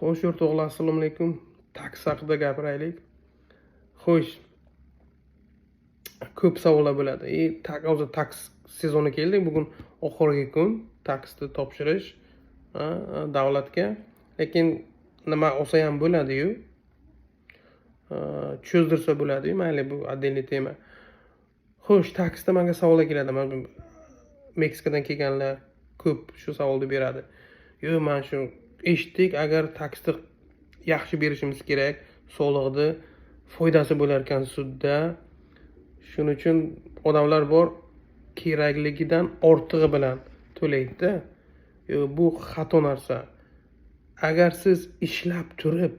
Xo'sh, o'rtoqlar, assalomu alaykum. Taksi haqida gapiraylik. Xo'sh, ko'p savollar bo'ladi. Hozir taksi sezoni keldi. Bugun oxirgi kun taksni topshirish davlatga. Lekin nima olsa ham bo'ladi-yu. Cho'zdirsa bo'ladi-yu. Mayli, bu отдельный tema. Xo'sh, taksda menga savollar keladi. Men Meksikadan kelganlar ko'p shu savolni beradi. Yo, men shu eshitdik, agar taksni yaxshi berishimiz kerak, soliqni foydasi bo'lar ekan sudda. Shuning uchun odamlar bor, kerakligidan ortig'i bilan to'laydi-da. Bu xato narsa. Agar siz ishlab turib,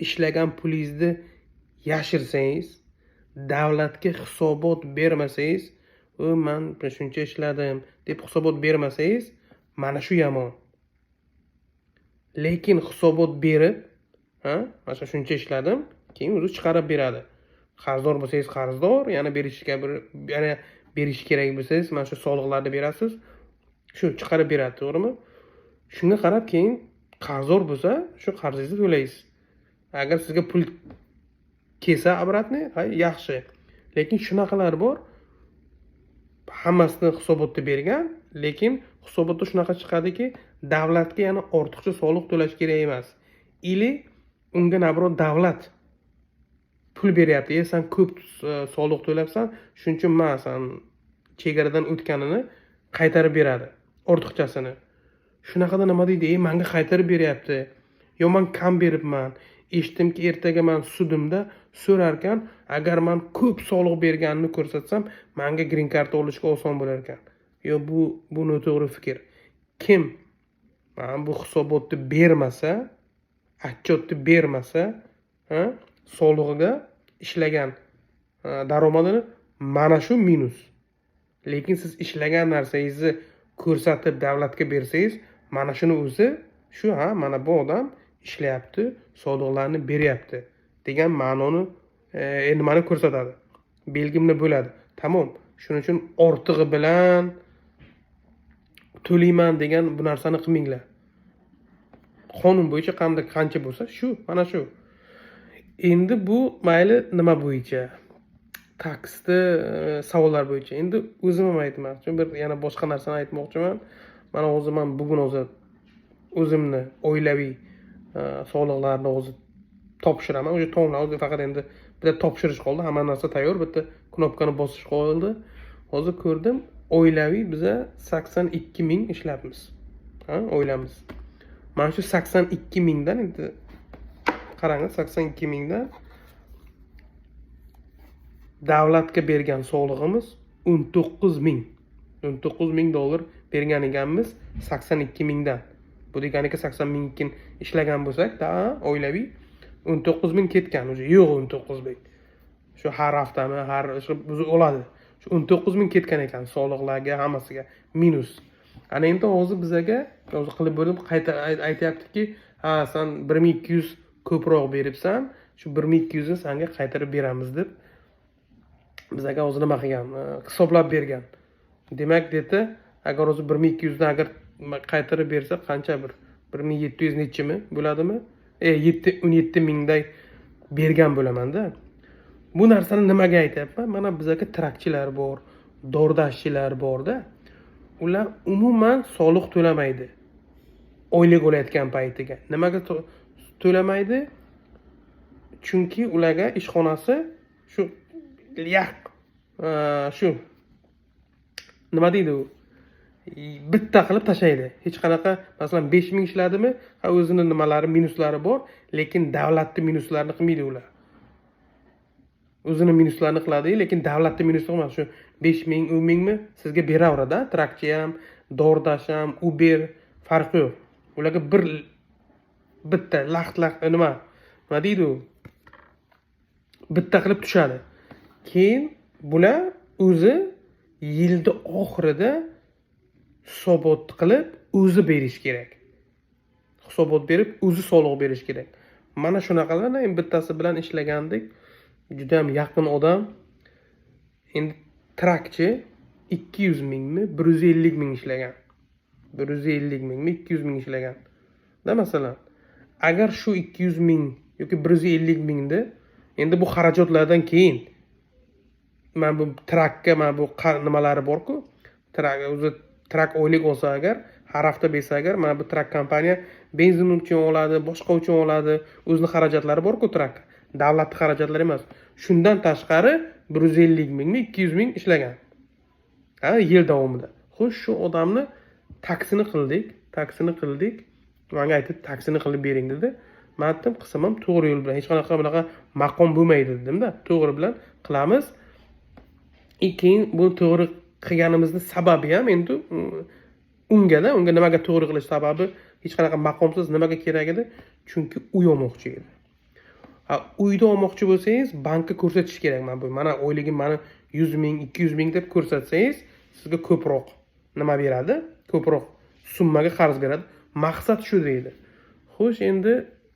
ishlagan pulingizni yashirsangiz, davlatga hisobot bermasangiz, men shuncha ishladim deb hisobot bermasangiz, mana shu yomon. Lekin hisobot berib, mana shuncha ishladim, keyin o'zi chiqarib beradi. Qarzdor bo'lsangiz qarzdor, yana berish kerak bo'lsangiz, mana shu soliqlarni berasiz. Shu chiqarib beradi, to'g'rimi? Shunga qarab keyin qarzdor bo'lsa, shu qarzingizni to'laysiz. Agar sizga pul kelsa обратно, yaxshi. Lekin shunaqalar bor, hammasini hisobotda bergan, lekin hisobotda shunaqa chiqadiki, davlatga yana ortiqcha soliq to'lash kerak emas. Ili unga nabrot davlat pul beryapti. Sen ko'p soliq to'labsan, shuning uchun men san chegaradan o'tganini qaytarib beradi, ortiqchasini. Shunaqada nima deydi? Menga qaytarib beryapti. Yo, men kam beribman. Eshitdimki, ertaga men sudimda so'rar ekan, agar men ko'p soliq berganini ko'rsatsam, menga green card olishga oson bo'lar ekan. Yo, bu noto'g'ri fikr. Kim bu hisobotni bermasa, отчетni bermasa, solig'iga ishlagan daromadini mana shu minus. Lekin siz ishlagan narsangizni ko'rsatib davlatga bersangiz, mana shuni o'zi shu, mana bu odam ishlayapti, soliqlarni beryapti degan ma'noni nimani ko'rsatadi. Belgimni bo'ladi. Tamom. Shuning uchun ortig'i bilan to'layman degan bu narsani qilmanglar. Qonun bo'yicha qancha bo'lsa, shu, mana shu. Endi bu mayli nima bo'yicha? Taksda savollar bo'yicha. Endi o'zim ham aytmoqchi, yana boshqa narsani aytmoqchiman. Mana bugun o'zimni oilaviy soliqlarni topshiraman. O'sha tomlar faqat endi bitta topshirish qoldi. Hamma narsa tayyor, bitta knopkani bosish qoldi. Hozir ko'rdim, oilaviy biza 82 ming ishlabmiz. Oilamiz. Mana shu 82 mingdan endi qarang, 82 mingdan davlatga bergan solig'imiz 19 ming. 19 ming dollar bergan ekanmiz 82 mingdan. Bu deganiki 80 ming ishlagan bo'lsak, oilaviy 19 ming ketgan. O'zi yo'q 19 ming. Shu har haftami, har o'zi oladi. Shu 19 ming ketgan ekan soliqlarga, hammasiga minus. Ana endi hozir bizaga qilib bo'lib qayta aytayaptiki, sen 1200 ko'proq beribsan, shu 1200 ni senga qaytarib beramiz deb bizaga hozir nima qilgan, hisoblab bergan. Demak dedi, agar hozir 1200 ni agar qaytarib bersa qancha 1700 nechimi bo'ladimi? 17 mingday bergan bo'laman-da. Bu narsani nimaga aytyapman? Mana bizaga trakchilar bor, dordashchilar bor-da. Ular umuman soliq to'lamaydi. Oylik olayotgan paytiga. Nimaga to'lamaydi? Chunki ularga ishxonasi shu nima deydi u? Bitta qilib tashlaydi. Hech qanaqa, masalan 5000 ishladimi, o'zining nimalari, minuslari bor, lekin davlatning minuslarini qilmaydi ular. O'zining minuslarini qiladi, lekin davlatning minusi emas. Shu 5000, 10000 mi sizga beraveradi, trakchi ham, dordash ham, Uber farqi yo'q. Ularga bitta laxt nima deydi u? Bitta qilib tushadi. Keyin bular o'zi yilning oxirida hisobot qilib o'zi berish kerak. Hisobot berib o'zi soliq berish kerak. Mana shunaqalarni bittasi bilan ishlagandik. Juda ham yaqin odam. Endi trakchi 200 mingmi, 150 ming ishlagan. 150 mingmi, 200 ming ishlagan. Da masalan, agar shu 200 ming yoki 150 mingni endi bu xarajatlardan keyin mana bu trakka mana bu nimalari borku, trak o'zi trak oylik olsa agar, har hafta bersa agar, mana bu trak kompaniya benzin uchun oladi, boshqa uchun oladi, o'zini xarajatlari borku trak. Davlatning xarajatlari emas. Shundan tashqari 150 mingmi, 200 ming ishlagan. Ha, yil davomida. Xo'sh, shu odamni taksini qildik. Menga aytdi, taksini qilib bering dedi. Men aytdim, qilsam ham to'g'ri yo'l bilan, hech qanaqa bunaqa maqom bo'lmaydi dedim-da. To'g'ri bilan qilamiz. Keyin bu to'g'ri qilganimizni sababi ham endi unga nimaga to'g'ri qilish sababi hech qanaqa maqomsiz nimaga kerak edi? Chunki uy olmoqchi edi. Uyda olmoqchi bo'lsangiz, bankka ko'rsatish kerak mana oyligim mana 100 ming, 200 ming deb ko'rsatsangiz, sizga ko'proq nima beradi? Ko'proq summaga qarz beradi. Maqsad shu deydi. Xo'sh, endi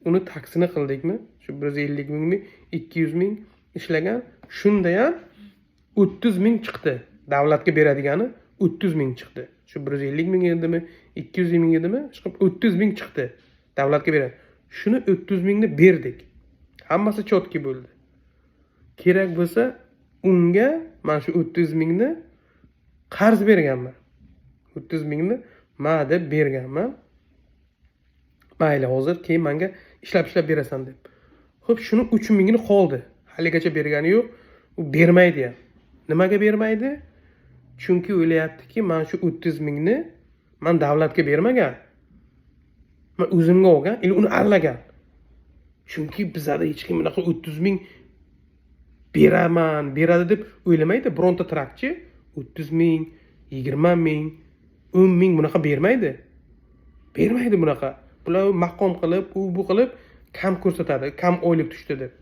uni taksini qildikmi? Shu 150 mingmi, 200 ming ishlagan. Shunda ham 30 ming chiqdi. Davlatga beradigani 30 ming chiqdi. Shu 150 ming edimi, 200 ming edimi? Chiqib 30 ming chiqdi. Davlatga beradi. Shuni 30 mingni berdik. Hammasi chotki bo'ldi. Kerak bo'lsa, unga men shu 30 mingni qarz berganman. 30 mingni men deb berganman. Mayli, hozir keyin menga ishlab berasan deb. Xo'p, shuni 3 mingni qoldi. Haligacha bergani yo'q. U bermaydi ham. Nimaga bermaydi? Chunki o'ylayaptiki, men shu 30 mingni men davlatga bermagan. Men o'zimga olgan, uni allagan. Chunki bizada hech kim bunaqa 30 ming beradi deb o'ylamaydi. Bironta trakchi 30 ming, 20 ming, 10 ming bunaqa bermaydi. Bermaydi bunaqa. Bular maqom qilib, bu qilib kam ko'rsatadi, kam oylik tushdi deb.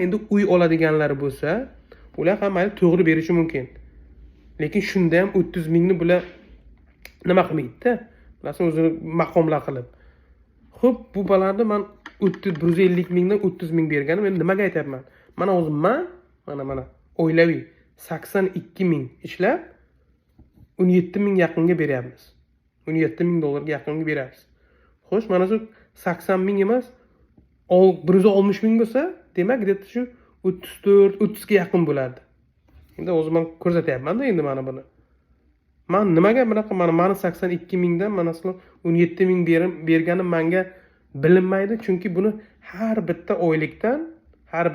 Endi uy oladiganlar bo'lsa, ular ham mayli to'g'ri berishi mumkin. Lekin shunda ham 30 mingni bular nima qilmaydi-da? Masalan, o'zini maqomlar qilib. Xo'p, bu balarni men 150 mingdan 30 ming berganim, men nimaga aytyapman? Mana o'zim mana oilaviy 82 ming ishlab 17 ming yaqinga beryapmiz. 17 ming dollarga yaqinga beramiz. Xo'sh, mana shu 80 ming emas, 160 ming bo'lsa, demak, где-то shu 34, 30 ga yaqin bo'ladi. Endi o'zim ham ko'rsatyapman-da endi mana buni. Men nimaga bunaqa mana 82 mingdan mana 17 ming berganim menga bilinmaydi, chunki buni har bitta oylikdan, har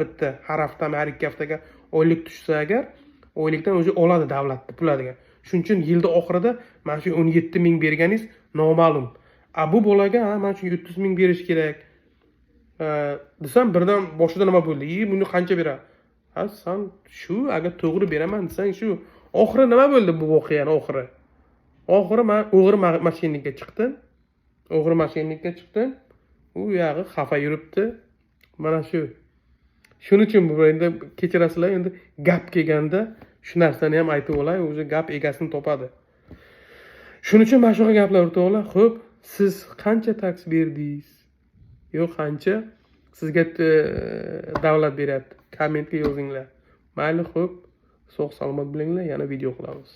haftami, har 2 haftaga oylik tushsa agar, oylikdan o'zi oladi davlat puladigan. Shuning uchun yilda oxirida mana shu 17 ming berganingiz noma'lum. Bu bolaga mana shu 30 ming berish kerak. Desam birdan boshida nima bo'ldi? Buni qancha beradi? Sen shu agar to'g'ri beraman desang shu. Oxiri nima bo'ldi bu voqeaning oxiri? Oxiri men o'g'ri mashinnikka chiqdim. U yog'i xafa yuribdi. Mana shu. Shuning uchun bu endi kechirasizlar, endi gap kelganda shu narsani ham aytib olay, o'zi gap egasini topadi. Shuning uchun mana shunaqa gaplar o'rtoqlar. Xo'p, siz qancha taks berdingiz? Yo'q, qancha sizga davlat beryapti? Kommentga yozinglar. Mayli, xo'p, sog' salomat bo'linglar, yana video qilamiz.